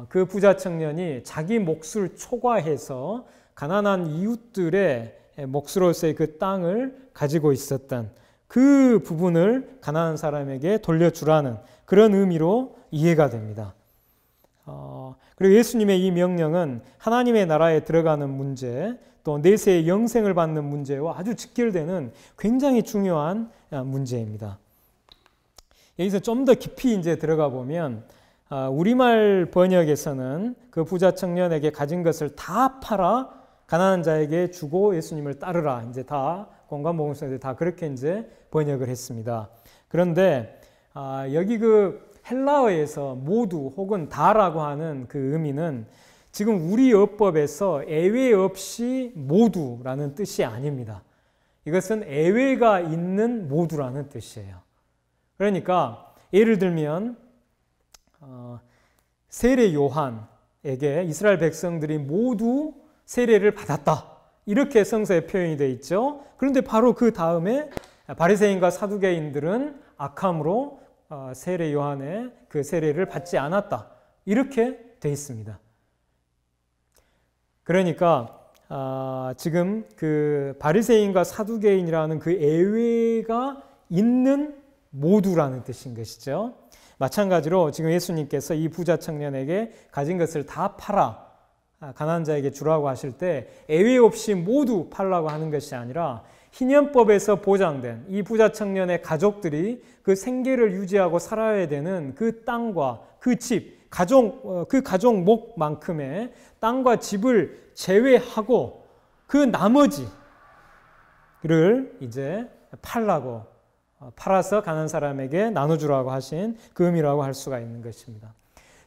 Speaker 1: 그 부자 청년이 자기 몫을 초과해서 가난한 이웃들의 몫으로서의 그 땅을 가지고 있었던 그 부분을 가난한 사람에게 돌려주라는 그런 의미로 이해가 됩니다. 그리고 예수님의 이 명령은 하나님의 나라에 들어가는 문제, 또 내세의 영생을 받는 문제와 아주 직결되는 굉장히 중요한 문제입니다. 여기서 좀 더 깊이 이제 들어가 보면 우리말 번역에서는 그 부자 청년에게 가진 것을 다 팔아 가난한 자에게 주고 예수님을 따르라, 이제 다 공관복음서들 다 그렇게 이제 번역을 했습니다. 그런데 여기 그 헬라어에서 모두 혹은 다라고 하는 그 의미는 지금 우리 어법에서 예외 없이 모두라는 뜻이 아닙니다. 이것은 예외가 있는 모두라는 뜻이에요. 그러니까 예를 들면 세례 요한에게 이스라엘 백성들이 모두 세례를 받았다, 이렇게 성서에 표현이 되어 있죠. 그런데 바로 그 다음에 바리새인과 사두개인들은 악함으로 세례 요한의 그 세례를 받지 않았다, 이렇게 되어 있습니다. 그러니까 지금 그 바리새인과 사두개인이라는 그 예외가 있는 모두라는 뜻인 것이죠. 마찬가지로 지금 예수님께서 이 부자 청년에게 가진 것을 다 팔아 가난한 자에게 주라고 하실 때 예외 없이 모두 팔라고 하는 것이 아니라 희년법에서 보장된 이 부자 청년의 가족들이 그 생계를 유지하고 살아야 되는 그 땅과 그 집, 그 가족 몫만큼의 땅과 집을 제외하고 그 나머지를 이제 팔아서 가난한 사람에게 나눠주라고 하신 그 의미라고 할 수가 있는 것입니다.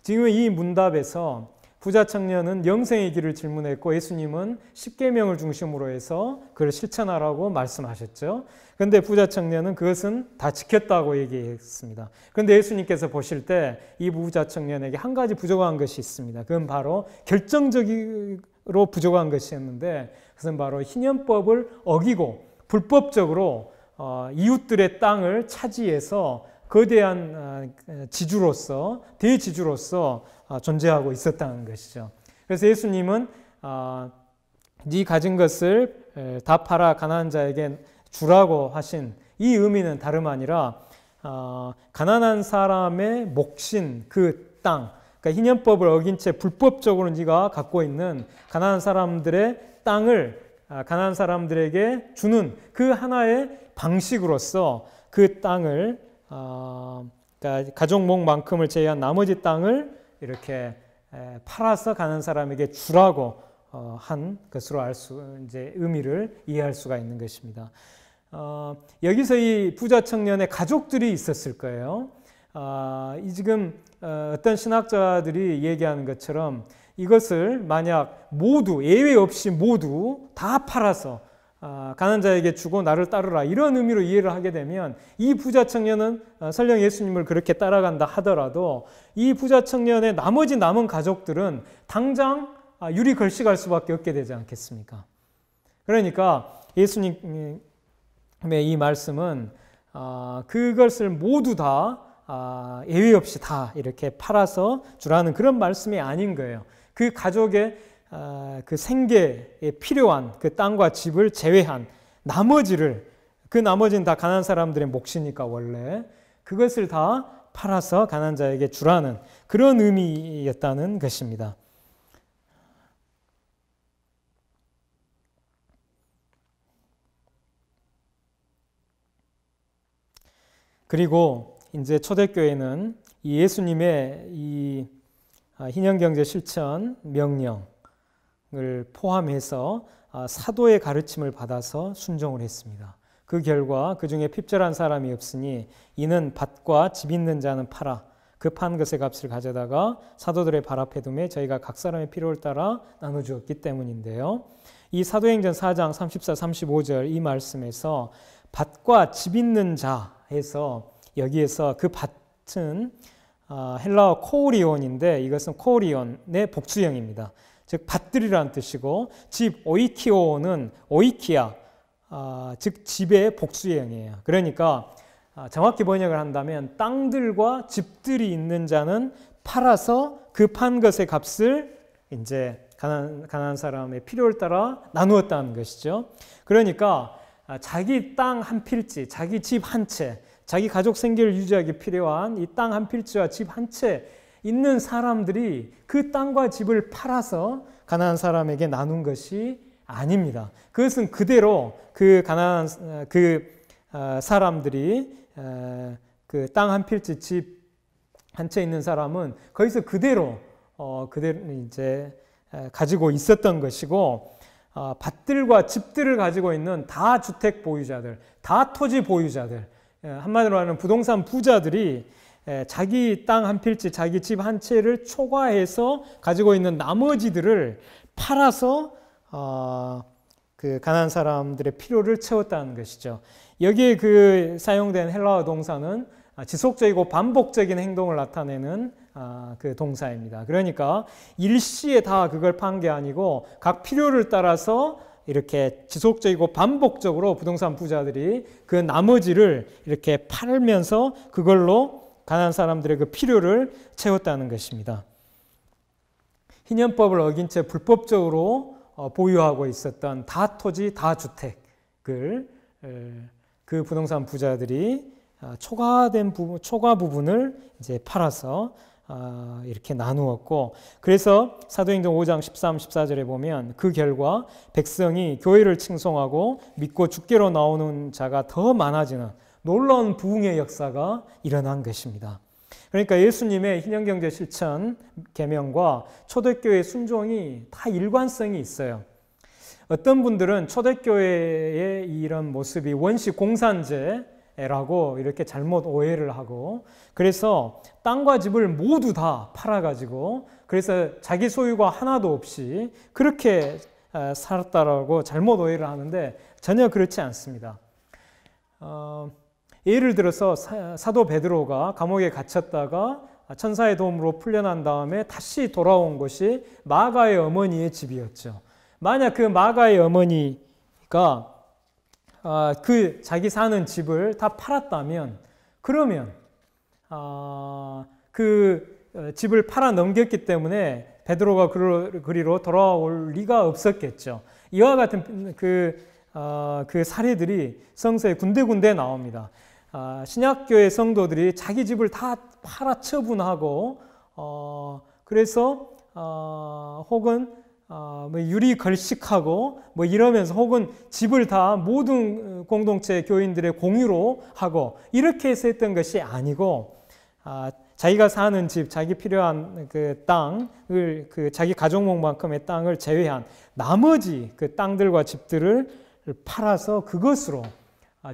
Speaker 1: 지금 이 문답에서 부자 청년은 영생의 길을 질문했고 예수님은 십계명을 중심으로 해서 그걸 실천하라고 말씀하셨죠. 그런데 부자 청년은 그것은 다 지켰다고 얘기했습니다. 그런데 예수님께서 보실 때 이 부자 청년에게 한 가지 부족한 것이 있습니다. 그건 바로 결정적으로 부족한 것이었는데 그것은 바로 희년법을 어기고 불법적으로 이웃들의 땅을 차지해서 거대한 지주로서 대지주로서 존재하고 있었다는 것이죠. 그래서 예수님은 네 가진 것을 다 팔아 가난한 자에게 주라고 하신 이 의미는 다름 아니라 가난한 사람의 몫인 그 땅, 그러니까 희년법을 어긴 채 불법적으로 네가 갖고 있는 가난한 사람들의 땅을 가난한 사람들에게 주는 그 하나의 방식으로서 그 땅을 그러니까 가족목만큼을 제외한 나머지 땅을 이렇게 팔아서 가난한 사람에게 주라고 한 것으로 이제 의미를 이해할 수가 있는 것입니다. 여기서 이 부자 청년의 가족들이 있었을 거예요. 지금 어떤 신학자들이 얘기하는 것처럼 이것을 만약 모두 예외 없이 모두 다 팔아서 가난한 자에게 주고 나를 따르라 이런 의미로 이해를 하게 되면 이 부자 청년은 설령 예수님을 그렇게 따라간다 하더라도 이 부자 청년의 나머지 남은 가족들은 당장 유리 걸식할 수밖에 없게 되지 않겠습니까? 그러니까 예수님의 이 말씀은 그것을 모두 다 예외 없이 다 이렇게 팔아서 주라는 그런 말씀이 아닌 거예요. 그 가족의 그 생계에 필요한 그 땅과 집을 제외한 나머지를, 그 나머지는 다 가난한 사람들의 몫이니까 원래 그것을 다 팔아서 가난한 자에게 주라는 그런 의미였다는 것입니다. 그리고 이제 초대교회는 이 예수님의 이 희년경제 실천 명령을 포함해서 사도의 가르침을 받아서 순종을 했습니다. 그 결과 그 중에 핍절한 사람이 없으니 이는 밭과 집 있는 자는 팔아 그 판 것의 값을 가져다가 사도들의 발 앞에 두매 저희가 각 사람의 필요를 따라 나눠주었기 때문인데요. 이 사도행전 4장 34, 35절 이 말씀에서 밭과 집 있는 자 해서 여기에서 그 밭은 헬라어 코오리온인데 이것은 코오리온의 복수형입니다. 즉 밭들이라는 뜻이고 집 오이키오는 오이키아 즉 집의 복수형이에요. 그러니까 정확히 번역을 한다면 땅들과 집들이 있는 자는 팔아서 그 판 것의 값을 이제 가난한 사람의 필요를 따라 나누었다는 것이죠. 그러니까 자기 땅 한 필지, 자기 집 한 채, 자기 가족 생계를 유지하기 필요한 이 땅 한 필지와 집 한 채 있는 사람들이 그 땅과 집을 팔아서 가난한 사람에게 나눈 것이 아닙니다. 그것은 그대로 그 가난한 사람들이 그 땅 한 필지, 집 한 채 있는 사람은 거기서 그대로 이제 가지고 있었던 것이고 밭들과 집들을 가지고 있는 다 주택 보유자들, 다 토지 보유자들, 한마디로 하는 부동산 부자들이 자기 땅 한 필지, 자기 집 한 채를 초과해서 가지고 있는 나머지들을 팔아서 그 가난한 사람들의 필요를 채웠다는 것이죠. 여기에 그 사용된 헬라어 동사는 지속적이고 반복적인 행동을 나타내는 그 동사입니다. 그러니까 일시에 다 그걸 판 게 아니고 각 필요를 따라서 이렇게 지속적이고 반복적으로 부동산 부자들이 그 나머지를 이렇게 팔면서 그걸로 가난한 사람들의 그 필요를 채웠다는 것입니다. 희년법을 어긴 채 불법적으로 보유하고 있었던 다 토지, 다 주택을 그 부동산 부자들이 초과 부분을 이제 팔아서 이렇게 나누었고, 그래서 사도행전 5장 13, 14절에 보면 그 결과 백성이 교회를 칭송하고 믿고 주께로 나오는 자가 더 많아지는 놀라운 부흥의 역사가 일어난 것입니다. 그러니까 예수님의 희년경제 실천 계명과 초대교회의 순종이 다 일관성이 있어요. 어떤 분들은 초대교회의 이런 모습이 원시 공산제, 라고 이렇게 잘못 오해를 하고, 그래서 땅과 집을 모두 다 팔아가지고 그래서 자기 소유가 하나도 없이 그렇게 살았다라고 잘못 오해를 하는데 전혀 그렇지 않습니다. 예를 들어서 사도 베드로가 감옥에 갇혔다가 천사의 도움으로 풀려난 다음에 다시 돌아온 곳이 마가의 어머니의 집이었죠. 만약 그 마가의 어머니가 그 자기 사는 집을 다 팔았다면, 그러면 그 집을 팔아 넘겼기 때문에 베드로가 그리로 돌아올 리가 없었겠죠. 이와 같은 그 사례들이 성서에 군데군데 나옵니다. 신약교회 성도들이 자기 집을 다 팔아 처분하고 그래서 혹은 뭐 유리 걸식하고 뭐 이러면서, 혹은 집을 다 모든 공동체 교인들의 공유로 하고 이렇게 해서 했던 것이 아니고, 자기가 사는 집, 자기 필요한 그 땅을, 그 자기 가족목만큼의 땅을 제외한 나머지 그 땅들과 집들을 팔아서 그것으로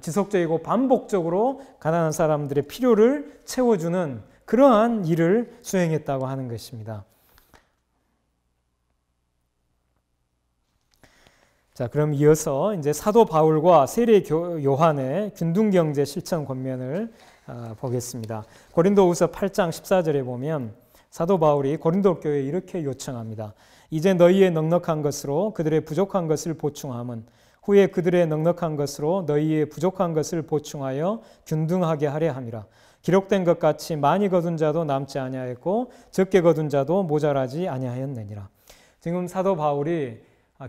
Speaker 1: 지속적이고 반복적으로 가난한 사람들의 필요를 채워주는 그러한 일을 수행했다고 하는 것입니다. 자, 그럼 이어서 이제 사도 바울과 세례 요한의 균등경제 실천 권면을 보겠습니다. 고린도후서 8장 14절에 보면 사도 바울이 고린도 교회에 이렇게 요청합니다. 이제 너희의 넉넉한 것으로 그들의 부족한 것을 보충함은 후에 그들의 넉넉한 것으로 너희의 부족한 것을 보충하여 균등하게 하려 함이라. 기록된 것 같이 많이 거둔 자도 남지 아니하였고 적게 거둔 자도 모자라지 아니하였느니라. 지금 사도 바울이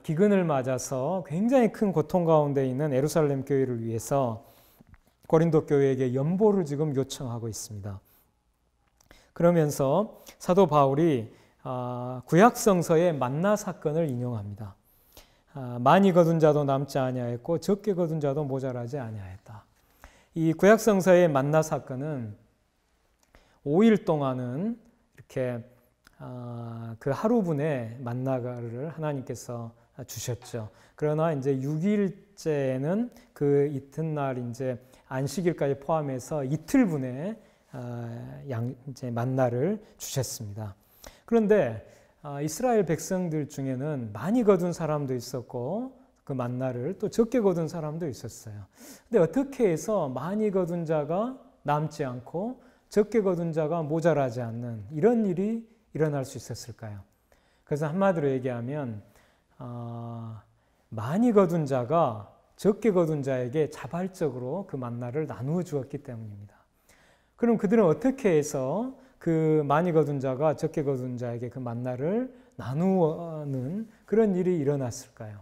Speaker 1: 기근을 맞아서 굉장히 큰 고통 가운데 있는 예루살렘 교회를 위해서 고린도 교회에게 연보를 지금 요청하고 있습니다. 그러면서 사도 바울이 구약성서의 만나 사건을 인용합니다. 많이 거둔 자도 남지 아니하였고 적게 거둔 자도 모자라지 아니하였다. 이 구약성서의 만나 사건은 5일 동안은 이렇게 그 하루분의 만나를 하나님께서 주셨죠. 그러나 이제 6일째는 그 이튿날 이제 안식일까지 포함해서 이틀분의 이제 만나를 주셨습니다. 그런데 이스라엘 백성들 중에는 많이 거둔 사람도 있었고 그 만나를 또 적게 거둔 사람도 있었어요. 근데 어떻게 해서 많이 거둔 자가 남지 않고 적게 거둔 자가 모자라지 않는 이런 일이 일어날 수 있었을까요? 그래서 한마디로 얘기하면 많이 거둔 자가 적게 거둔 자에게 자발적으로 그 만나를 나누어 주었기 때문입니다. 그럼 그들은 어떻게 해서 그 많이 거둔 자가 적게 거둔 자에게 그 만나를 나누는 그런 일이 일어났을까요?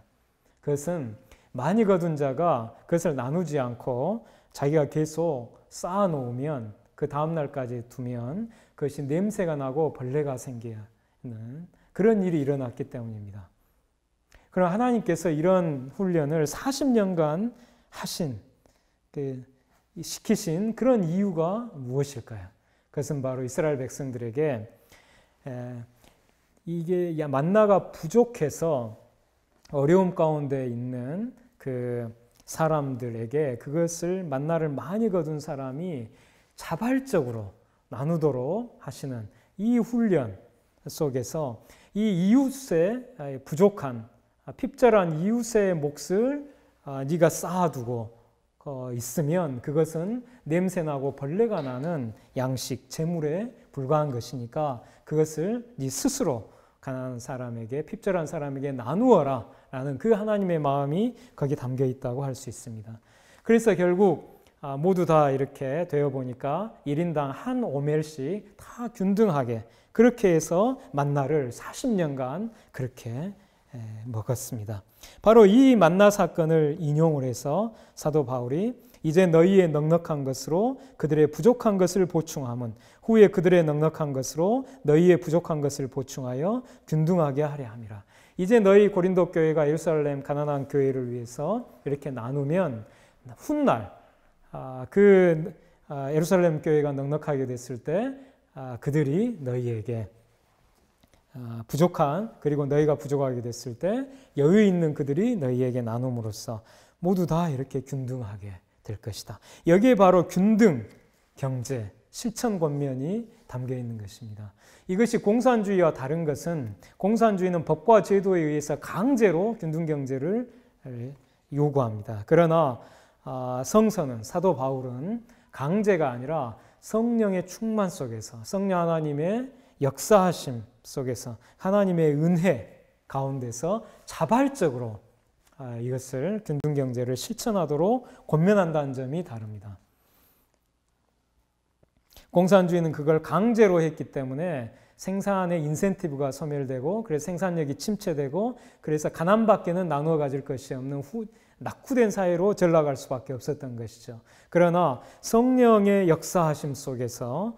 Speaker 1: 그것은 많이 거둔 자가 그것을 나누지 않고 자기가 계속 쌓아 놓으면 그 다음 날까지 두면 그것이 냄새가 나고 벌레가 생기는 그런 일이 일어났기 때문입니다. 그럼 하나님께서 이런 훈련을 40년간 시키신 그런 이유가 무엇일까요? 그것은 바로 이스라엘 백성들에게 이게 만나가 부족해서 어려움 가운데 있는 그 사람들에게 그것을 만나를 많이 거둔 사람이 자발적으로 나누도록 하시는 이 훈련 속에서 이 이웃의 부족한 핍절한 이웃의 몫을 네가 쌓아두고 있으면 그것은 냄새나고 벌레가 나는 양식, 재물에 불과한 것이니까 그것을 네 스스로 가난한 사람에게, 핍절한 사람에게 나누어라 라는 그 하나님의 마음이 거기에 담겨 있다고 할 수 있습니다. 그래서 결국 모두 다 이렇게 되어 보니까 1인당 한 오멜씩 다 균등하게 그렇게 해서 만나를 40년간 그렇게 먹었습니다. 바로 이 만나 사건을 인용을 해서 사도 바울이 이제 너희의 넉넉한 것으로 그들의 부족한 것을 보충함은 후에 그들의 넉넉한 것으로 너희의 부족한 것을 보충하여 균등하게 하려 함이라. 이제 너희 고린도 교회가 예루살렘 가난한 교회를 위해서 이렇게 나누면 훗날 예루살렘 교회가 넉넉하게 됐을 때 그들이 너희에게 부족한, 그리고 너희가 부족하게 됐을 때 여유 있는 그들이 너희에게 나눔으로써 모두 다 이렇게 균등하게 될 것이다. 여기에 바로 균등 경제, 실천 권면이 담겨 있는 것입니다. 이것이 공산주의와 다른 것은 공산주의는 법과 제도에 의해서 강제로 균등 경제를 요구합니다. 그러나 성서는, 사도 바울은 강제가 아니라 성령의 충만 속에서, 성령 하나님의 역사하심 속에서, 하나님의 은혜 가운데서 자발적으로 이것을 균등 경제를 실천하도록 권면한다는 점이 다릅니다. 공산주의는 그걸 강제로 했기 때문에 생산의 인센티브가 소멸되고, 그래서 생산력이 침체되고, 그래서 가난밖에는 나누어 가질 것이 없는 낙후된 사회로 전락할 수밖에 없었던 것이죠. 그러나 성령의 역사하심 속에서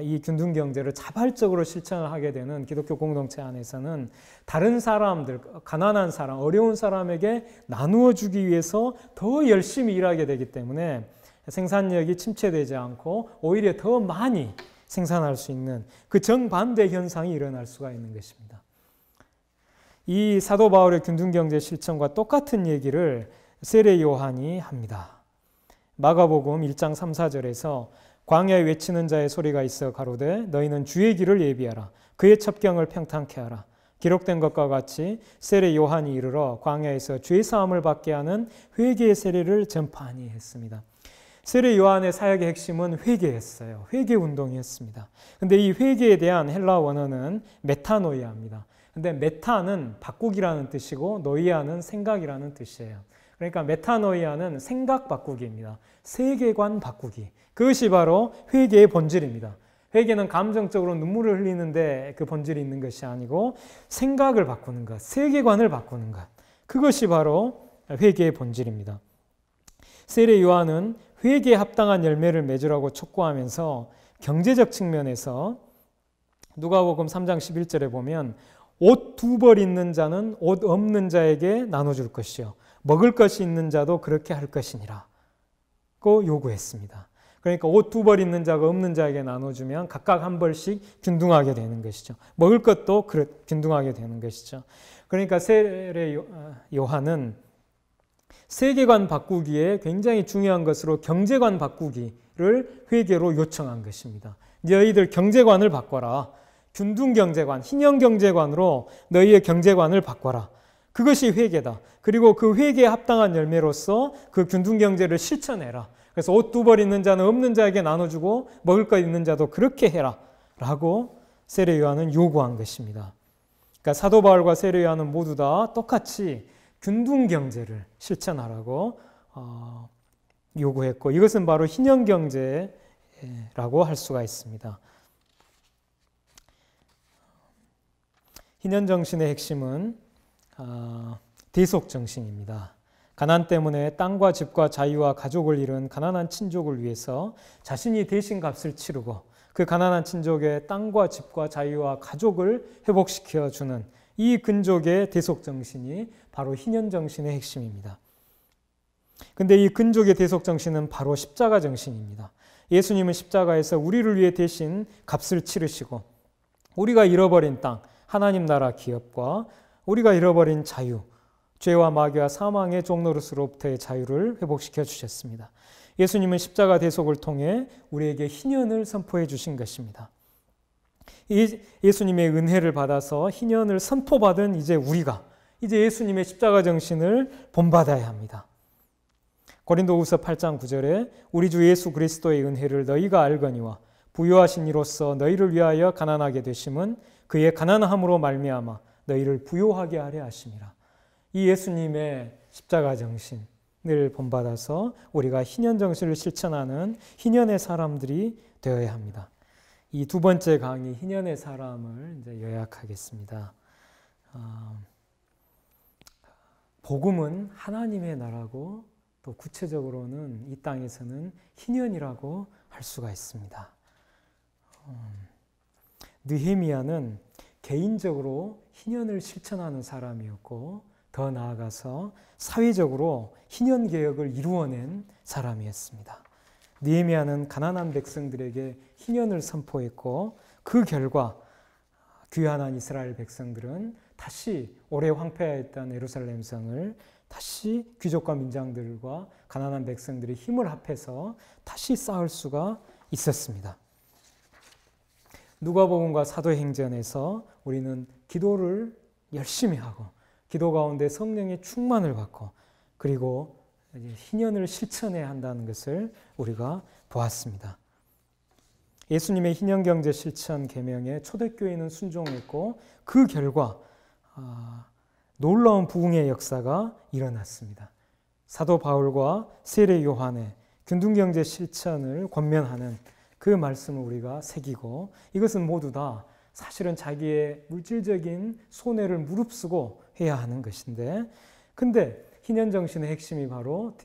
Speaker 1: 이 균등 경제를 자발적으로 실천을 하게 되는 기독교 공동체 안에서는 다른 사람들, 가난한 사람, 어려운 사람에게 나누어 주기 위해서 더 열심히 일하게 되기 때문에 생산력이 침체되지 않고 오히려 더 많이 생산할 수 있는 그 정반대 현상이 일어날 수가 있는 것입니다. 이 사도 바울의 균등 경제 실천과 똑같은 얘기를 세례 요한이 합니다. 마가복음 1장 3, 4절에서 광야에 외치는 자의 소리가 있어 가로되 너희는 주의 길을 예비하라. 그의 첩경을 평탄케 하라. 기록된 것과 같이 세례 요한이 이르러 광야에서 죄 사함을 받게 하는 회개의 세례를 전파하니 했습니다. 세례 요한의 사역의 핵심은 회개였어요. 회개 운동이었습니다. 근데 이 회개에 대한 헬라 원어는 메타노이아입니다. 근데 메타는 바꾸기라는 뜻이고 노이아는 생각이라는 뜻이에요. 그러니까 메타노이아는 생각 바꾸기입니다. 세계관 바꾸기. 그것이 바로 회개의 본질입니다. 회개는 감정적으로 눈물을 흘리는데 그 본질이 있는 것이 아니고 생각을 바꾸는 것, 세계관을 바꾸는 것. 그것이 바로 회개의 본질입니다. 세례 요한은 회개에 합당한 열매를 맺으라고 촉구하면서 경제적 측면에서 누가복음 3장 11절에 보면 옷 2벌 있는 자는 옷 없는 자에게 나눠줄 것이요 먹을 것이 있는 자도 그렇게 할 것이니라 고 요구했습니다. 그러니까 옷 2벌 있는 자가 없는 자에게 나눠주면 각각 한 벌씩 균등하게 되는 것이죠. 먹을 것도 균등하게 되는 것이죠. 그러니까 세례 요한은 세계관 바꾸기에 굉장히 중요한 것으로 경제관 바꾸기를 회개로 요청한 것입니다. 너희들 경제관을 바꿔라. 균등 경제관, 신형 경제관으로 너희의 경제관을 바꿔라. 그것이 회개다. 그리고 그 회개에 합당한 열매로서 그 균등 경제를 실천해라. 그래서 옷 2벌 있는 자는 없는 자에게 나눠주고 먹을 것 있는 자도 그렇게 해라. 라고 세례 요한은 요구한 것입니다. 그러니까 사도 바울과 세례 요한은 모두 다 똑같이 균등 경제를 실천하라고 요구했고 이것은 바로 신형 경제라고 할 수가 있습니다. 신현 정신의 핵심은 대속 정신입니다. 가난 때문에 땅과 집과 자유와 가족을 잃은 가난한 친족을 위해서 자신이 대신 값을 치르고 그 가난한 친족의 땅과 집과 자유와 가족을 회복시켜 주는 이 근족의 대속 정신이 바로 신현 정신의 핵심입니다. 근데 이 근족의 대속 정신은 바로 십자가 정신입니다. 예수님은 십자가에서 우리를 위해 대신 값을 치르시고 우리가 잃어버린 땅, 하나님 나라 기업과 우리가 잃어버린 자유, 죄와 마귀와 사망의 종노릇으로부터의 자유를 회복시켜 주셨습니다. 예수님은 십자가 대속을 통해 우리에게 희년을 선포해 주신 것입니다. 이 예수님의 은혜를 받아서 희년을 선포받은 우리가 이제 예수님의 십자가 정신을 본받아야 합니다. 고린도후서 8장 9절에 우리 주 예수 그리스도의 은혜를 너희가 알거니와 부요하신 이로써 너희를 위하여 가난하게 되심은 그의 가난함으로 말미암아 너희를 부요하게 하려 하심이라. 이 예수님의 십자가 정신을 본받아서 우리가 희년 정신을 실천하는 희년의 사람들이 되어야 합니다. 이 두 번째 강의 희년의 사람을 이제 요약하겠습니다. 복음은 하나님의 나라고 또 구체적으로는 이 땅에서는 희년이라고 할 수가 있습니다. 느헤미야는 개인적으로 희년을 실천하는 사람이었고 더 나아가서 사회적으로 희년 개혁을 이루어낸 사람이었습니다. 느헤미야는 가난한 백성들에게 희년을 선포했고 그 결과 귀환한 이스라엘 백성들은 다시 오래 황폐하였던 예루살렘 성을 다시 귀족과 민장들과 가난한 백성들이 힘을 합해서 다시 쌓을 수가 있었습니다. 누가복음과 사도행전에서 우리는 기도를 열심히 하고 기도 가운데 성령의 충만을 받고 그리고 희년을 실천해야 한다는 것을 우리가 보았습니다. 예수님의 희년경제 실천 계명에 초대교회는 순종했고 그 결과 놀라운 부흥의 역사가 일어났습니다. 사도 바울과 세례 요한의 균등경제 실천을 권면하는 그 말씀을 우리가 새기고 이것은 모두 다 사실은 자기의 물질적인 손해를 무릅쓰고 해야 하는 것인데 근데 희년정신의 핵심이 바로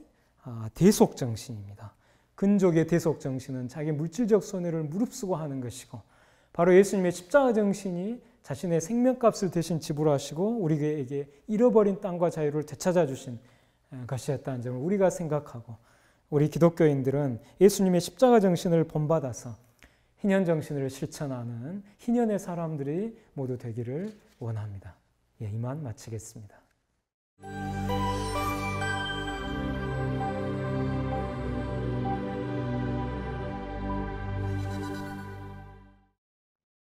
Speaker 1: 대속정신입니다. 근족의 대속정신은 자기 물질적 손해를 무릅쓰고 하는 것이고 바로 예수님의 십자가 정신이 자신의 생명값을 대신 지불하시고 우리에게 잃어버린 땅과 자유를 되찾아 주신 것이었다는 점을 우리가 생각하고 우리 기독교인들은 예수님의 십자가 정신을 본받아서 희년 정신을 실천하는 희년의 사람들이 모두 되기를 원합니다. 이만 마치겠습니다.